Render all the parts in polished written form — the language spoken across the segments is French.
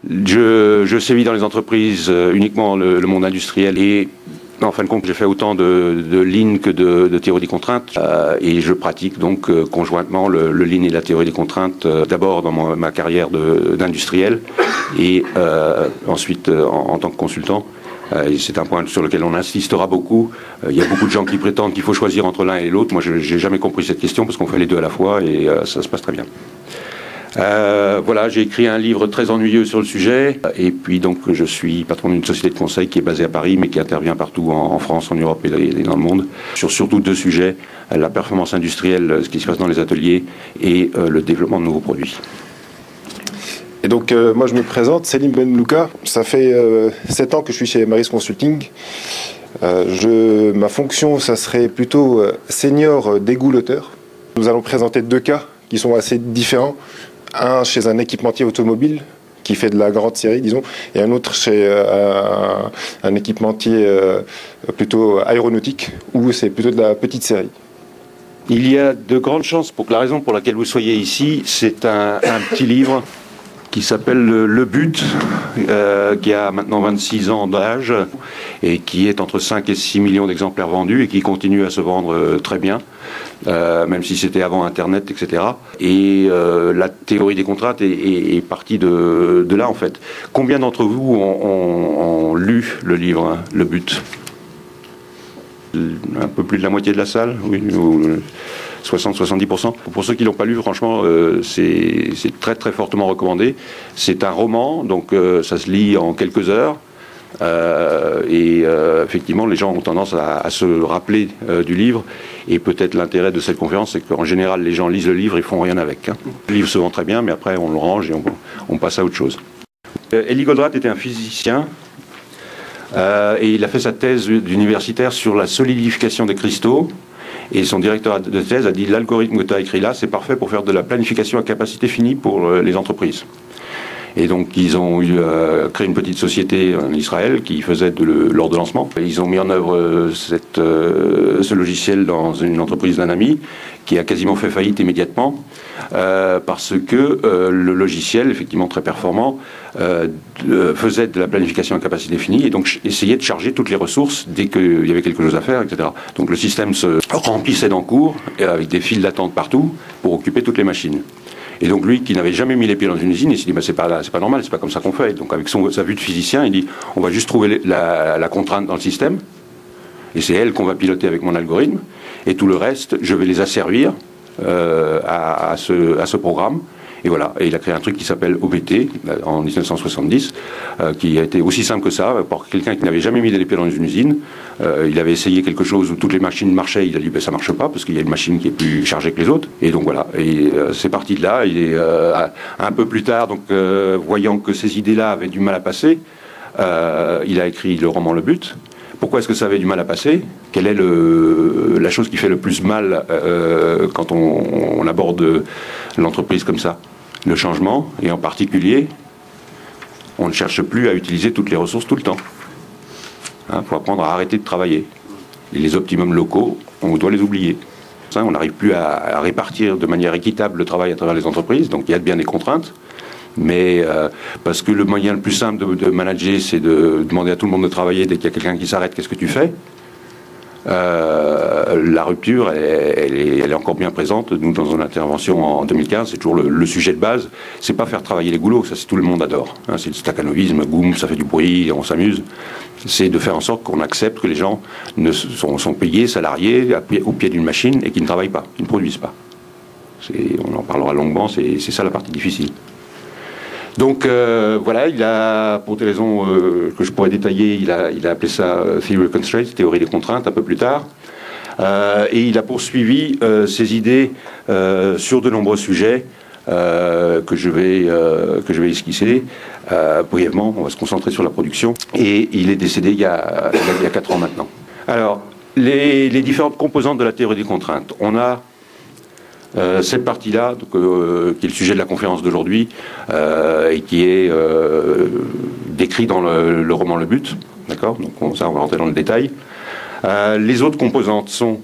Je sévis dans les entreprises uniquement le monde industriel et en fin de compte, j'ai fait autant de Lean que de théorie des contraintes et je pratique donc conjointement le Lean et la théorie des contraintes d'abord dans ma carrière d'industriel et ensuite en tant que consultant. C'est un point sur lequel on insistera beaucoup. Il y a beaucoup de gens qui prétendent qu'il faut choisir entre l'un et l'autre. Moi, je n'ai jamais compris cette question parce qu'on fait les deux à la fois et ça se passe très bien. Voilà, j'ai écrit un livre très ennuyeux sur le sujet et puis donc je suis patron d'une société de conseil qui est basée à Paris mais qui intervient partout en France, en Europe et dans le monde sur surtout deux sujets, la performance industrielle, ce qui se passe dans les ateliers et le développement de nouveaux produits. Et donc moi je me présente, Selim Benlouka, ça fait 7 ans que je suis chez Maris Consulting. Ma fonction ça serait plutôt senior dégoulotteur. Nous allons présenter 2 cas qui sont assez différents. Un chez un équipementier automobile qui fait de la grande série, disons, et un autre chez un équipementier plutôt aéronautique, où c'est plutôt de la petite série. Il y a de grandes chances pour que la raison pour laquelle vous soyez ici, c'est un petit livre qui s'appelle Le But, qui a maintenant 26 ans d'âge et qui est entre 5 et 6 millions d'exemplaires vendus et qui continue à se vendre très bien, même si c'était avant Internet, etc. Et la théorie des contraintes est partie de là, en fait. Combien d'entre vous ont lu le livre, hein, Le But? Un peu plus de la moitié de la salle, oui, 60-70%. Pour ceux qui ne l'ont pas lu, franchement, c'est très très fortement recommandé. C'est un roman, donc ça se lit en quelques heures. Effectivement, les gens ont tendance à se rappeler du livre. Et peut-être l'intérêt de cette conférence, c'est qu'en général, les gens lisent le livre et font rien avec. Hein. Le livre se vend très bien, mais après, on le range et on passe à autre chose. Elie Goldratt était un physicien. Et il a fait sa thèse d'universitaire sur la solidification des cristaux. Et son directeur de thèse a dit l'algorithme que tu as écrit là, c'est parfait pour faire de la planification à capacité finie pour les entreprises. Et donc ils ont créé une petite société en Israël qui faisait de l'ordonnancement. Ils ont mis en œuvre ce logiciel dans une entreprise d'un ami qui a quasiment fait faillite immédiatement parce que le logiciel, effectivement très performant, faisait de la planification à capacité finie et donc essayait de charger toutes les ressources dès qu'il y avait quelque chose à faire, etc. Donc le système se remplissait d'encours avec des files d'attente partout pour occuper toutes les machines. Et donc lui, qui n'avait jamais mis les pieds dans une usine, il s'est dit bah, c'est pas normal, c'est pas comme ça qu'on fait. Donc avec sa vue de physicien, il dit on va juste trouver la contrainte dans le système, et c'est elle qu'on va piloter avec mon algorithme, et tout le reste, je vais les asservir à ce programme. Et voilà, et il a créé un truc qui s'appelle OPT en 1970, qui a été aussi simple que ça, pour quelqu'un qui n'avait jamais mis les pieds dans une usine. Il avait essayé quelque chose où toutes les machines marchaient, il a dit ben, ça marche pas, parce qu'il y a une machine qui est plus chargée que les autres. Et donc voilà, et c'est parti de là. Un peu plus tard, donc, voyant que ces idées-là avaient du mal à passer, il a écrit le roman Le But. Pourquoi est-ce que ça avait du mal à passer? Quelle est la chose qui fait le plus mal quand on aborde l'entreprise comme ça? Le changement, et en particulier, on ne cherche plus à utiliser toutes les ressources tout le temps. Il faut apprendre à arrêter de travailler. Et les optimums locaux, on doit les oublier. On n'arrive plus à répartir de manière équitable le travail à travers les entreprises, donc il y a bien des contraintes. Mais parce que le moyen le plus simple de manager, c'est de demander à tout le monde de travailler. Dès qu'il y a quelqu'un qui s'arrête, qu'est-ce que tu fais? La rupture, elle est encore bien présente. Nous, dans une intervention en 2015, c'est toujours le sujet de base. C'est pas faire travailler les goulots, ça c'est tout le monde adore. Hein, c'est le staccanovisme, boum, ça fait du bruit, on s'amuse. C'est de faire en sorte qu'on accepte que les gens sont payés, salariés, au pied d'une machine et qui ne travaillent pas, qui ne produisent pas. On en parlera longuement, c'est ça la partie difficile. Donc voilà, il a, pour des raisons que je pourrais détailler, il a appelé ça Theory of Constraints, théorie des contraintes, un peu plus tard. Et il a poursuivi ses idées sur de nombreux sujets que je vais esquisser brièvement. On va se concentrer sur la production. Et il est décédé il y a 4 ans maintenant. Alors, les différentes composantes de la théorie des contraintes. On a cette partie-là, qui est le sujet de la conférence d'aujourd'hui, et qui est décrit dans le roman Le But, d'accord? Donc ça, on va rentrer dans le détail. Les autres composantes sont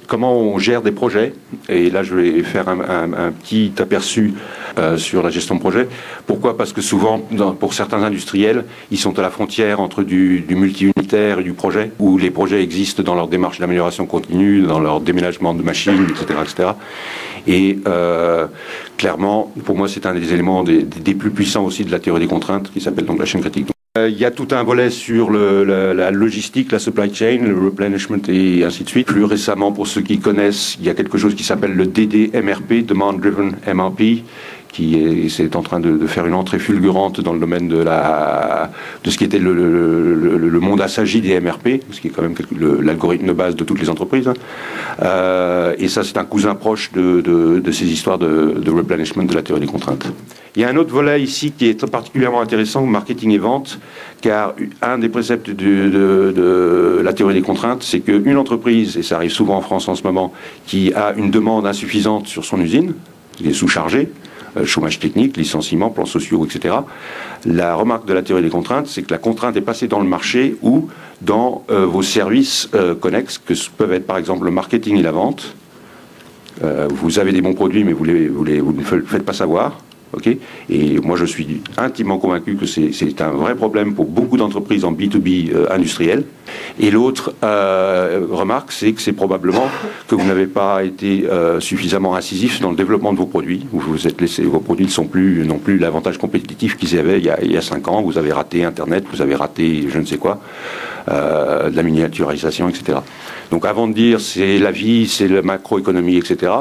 comment on gère des projets, et là je vais faire un petit aperçu sur la gestion de projet. Pourquoi? Parce que souvent, pour certains industriels, ils sont à la frontière entre du multi-unitaire et du projet, où les projets existent dans leur démarche d'amélioration continue, dans leur déménagement de machines, etc. etc. Et clairement, pour moi, c'est un des éléments des plus puissants aussi de la théorie des contraintes, qui s'appelle donc la chaîne critique. Il y a tout un volet sur la logistique, la supply chain, le replenishment et ainsi de suite. Plus récemment, pour ceux qui connaissent, il y a quelque chose qui s'appelle le DDMRP, Demand Driven MRP, c'est en train de faire une entrée fulgurante dans le domaine de ce qui était le monde assagi des MRP, ce qui est quand même l'algorithme de base de toutes les entreprises. Et ça, c'est un cousin proche de ces histoires de replenishment de la théorie des contraintes. Il y a un autre volet ici qui est particulièrement intéressant, marketing et vente, car un des préceptes de la théorie des contraintes, c'est qu'une entreprise, et ça arrive souvent en France en ce moment, qui a une demande insuffisante sur son usine, qui est sous-chargée, chômage technique, licenciement, plans sociaux, etc. La remarque de la théorie des contraintes, c'est que la contrainte est passée dans le marché ou dans vos services connexes, que peuvent être par exemple le marketing et la vente. Vous avez des bons produits, mais vous ne le faites pas savoir. Okay, et moi, je suis intimement convaincu que c'est un vrai problème pour beaucoup d'entreprises en B2B industriel. Et l'autre remarque, c'est que c'est probablement que vous n'avez pas été suffisamment incisif dans le développement de vos produits. Vous vous êtes laissé, vos produits n'ont plus l'avantage compétitif qu'ils avaient il y a 5 ans. Vous avez raté Internet, vous avez raté je ne sais quoi, de la miniaturisation, etc. Donc avant de dire c'est la vie, c'est la macroéconomie, etc.,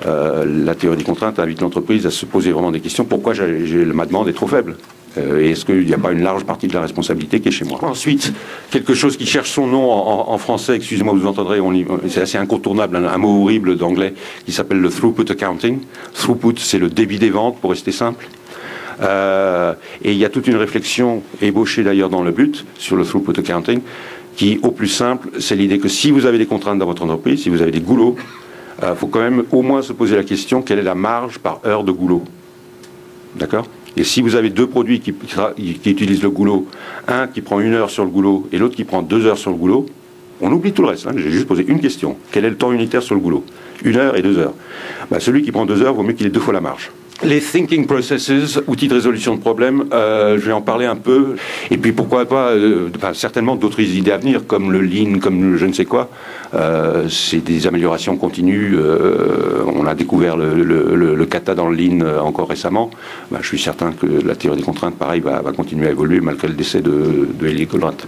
la théorie des contraintes invite l'entreprise à se poser vraiment des questions. Pourquoi ma demande est trop faible? Et est-ce qu'il n'y a pas une large partie de la responsabilité qui est chez moi? Ensuite, quelque chose qui cherche son nom en français, excusez-moi, vous entendrez, c'est assez incontournable, un mot horrible d'anglais qui s'appelle le throughput accounting. Throughput, c'est le débit des ventes, pour rester simple. Et il y a toute une réflexion ébauchée d'ailleurs dans le but sur le throughput accounting, qui, au plus simple, c'est l'idée que si vous avez des contraintes dans votre entreprise, si vous avez des goulots, il faut quand même au moins se poser la question, quelle est la marge par heure de goulot? D'accord? Et si vous avez deux produits qui utilisent le goulot, un qui prend 1 heure sur le goulot et l'autre qui prend 2 heures sur le goulot, on oublie tout le reste. Hein. J'ai juste posé une question. Quel est le temps unitaire sur le goulot? 1 heure et 2 heures. Ben, celui qui prend 2 heures vaut mieux qu'il ait 2 fois la marge. Les thinking processes, outils de résolution de problèmes, je vais en parler un peu. Et puis pourquoi pas, certainement d'autres idées à venir, comme le lean, comme le je ne sais quoi. C'est des améliorations continues. On a découvert le kata dans le lean encore récemment. Je suis certain que la théorie des contraintes, pareil, va continuer à évoluer malgré le décès de Eli Goldratt.